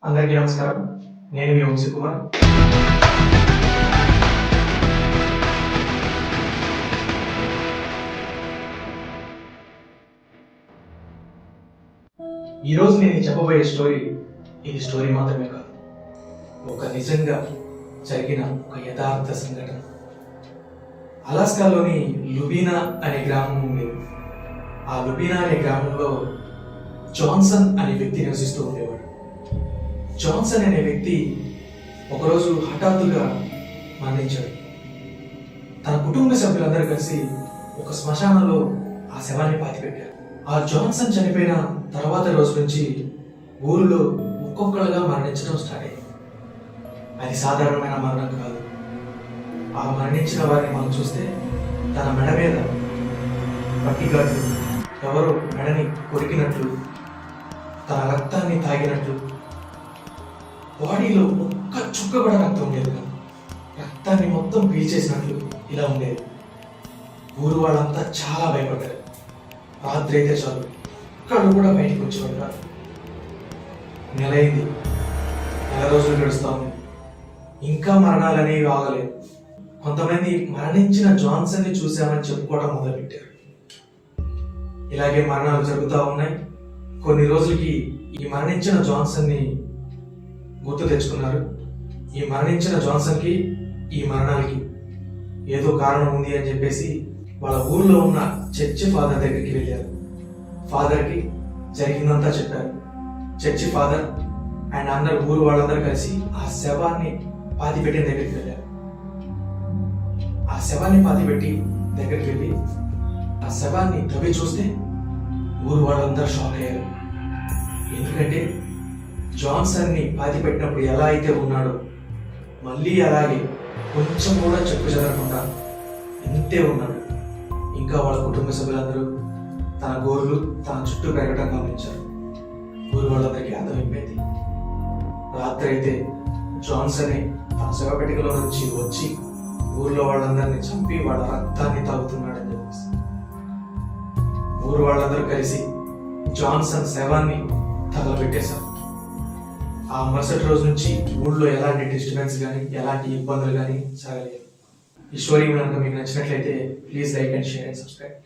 అందరికీ నమస్కారం. నేను మీ వంశీ కుమార్. ఈరోజు నేను చెప్పబోయే స్టోరీ ఇది స్టోరీ మాత్రమే కాదు, ఒక నిజంగా జరిగిన ఒక యథార్థ సంఘటన. అలాస్కాలోని లుబీనా అనే గ్రామం ఉండేది. ఆ లుబీనా అనే గ్రామంలో జాన్సన్ అనే వ్యక్తి నివసిస్తూ ఉండేవాడు. జాన్సన్ అనే వ్యక్తి ఒకరోజు హఠాత్తుగా మరణించాడు. తన కుటుంబ సభ్యులందరూ కలిసి ఒక శ్మశానంలో ఆ శవాన్ని పాతిపెట్టారు. ఆ జాన్సన్ చనిపోయిన తర్వాత రోజు నుంచి ఊరిలో ఒక్కొక్కరుగా మరణించడం స్టార్ట్ అయింది. అది సాధారణమైన మరణం కాదు. ఆ మరణించిన వారిని మనం చూస్తే తన మెడ మీద పట్టిగాట్లు, ఎవరో మెడని కొరికినట్లు, తన రక్తాన్ని తాగినట్లు, బాడీలో ఒక్క చుక్క కూడా రక్తం ఉండేది కాదు. రక్తాన్ని మొత్తం పీల్చేసినట్లు ఇలా ఉండేది. ఊరు వాళ్ళంతా చాలా భయపడ్డారు. రాత్రి అయితే చాలు ఒక్కడు కూడా బయటకు వచ్చేవాడు కాదు. నెల అయింది, నెల రోజులు గడుస్తా ఉంది. ఇంకా మరణాలు అనేవి ఆగలేదు. కొంతమంది మరణించిన జాన్సన్ని చూసామని చెప్పుకోవడం మొదలుపెట్టారు. ఇలాగే మరణాలు జరుగుతూ ఉన్నాయి. కొన్ని రోజులకి ఈ మరణించిన జాన్సన్ని గుర్తు తెచ్చుకున్నారు. ఈ మరణించిన జాన్సన్కి ఈ మరణాలకి ఏదో కారణం ఉంది అని చెప్పేసి వాళ్ళ ఊర్లో ఉన్న చర్చి ఫాదర్ దగ్గరికి వెళ్ళారు. ఫాదర్కి జరిగిందంతా చెప్పారు. చర్చి ఫాదర్ అండ్ అందరు ఊరు వాళ్ళందరూ కలిసి ఆ శవాన్ని పాతిపెట్టిన దగ్గరికి వెళ్ళారు. ఆ శవాన్ని పాతిపెట్టి దగ్గరికి వెళ్ళి ఆ శవాన్ని తవ్వి చూస్తే ఊరు వాళ్ళందరూ షాక్ అయ్యారు. ఎందుకంటే జాన్సన్ని పాతిపెట్టినప్పుడు ఎలా అయితే ఉన్నాడో మళ్ళీ అలాగే కొంచెం కూడా చెక్కు చెదరకుండా ఎంతే ఉన్నాడు. ఇంకా వాళ్ళ కుటుంబ సభ్యులందరూ తన గోర్లు తన చుట్టూ పెరగటం గమనించారు. ఊరు వాళ్ళందరికీ అర్థమైపోయింది. రాత్రి అయితే జాన్సన్ తన శవపెట్టికలో నుంచి వచ్చి ఊర్లో వాళ్ళందరినీ చంపి వాళ్ళ రక్తాన్ని తాగుతున్నాడని చెప్పేసి ఊరు వాళ్ళందరూ కలిసి జాన్సన్ శవాన్ని తగలబెట్టేశారు. ఆ మరుసటి రోజు నుంచి ఊళ్ళో ఎలాంటి డిస్టర్బెన్స్ కానీ ఎలాంటి ఇబ్బందులు కానీ జరగలేదు. ఈ స్టోరీ కనుక మీకు నచ్చినట్లయితే please like and share and subscribe.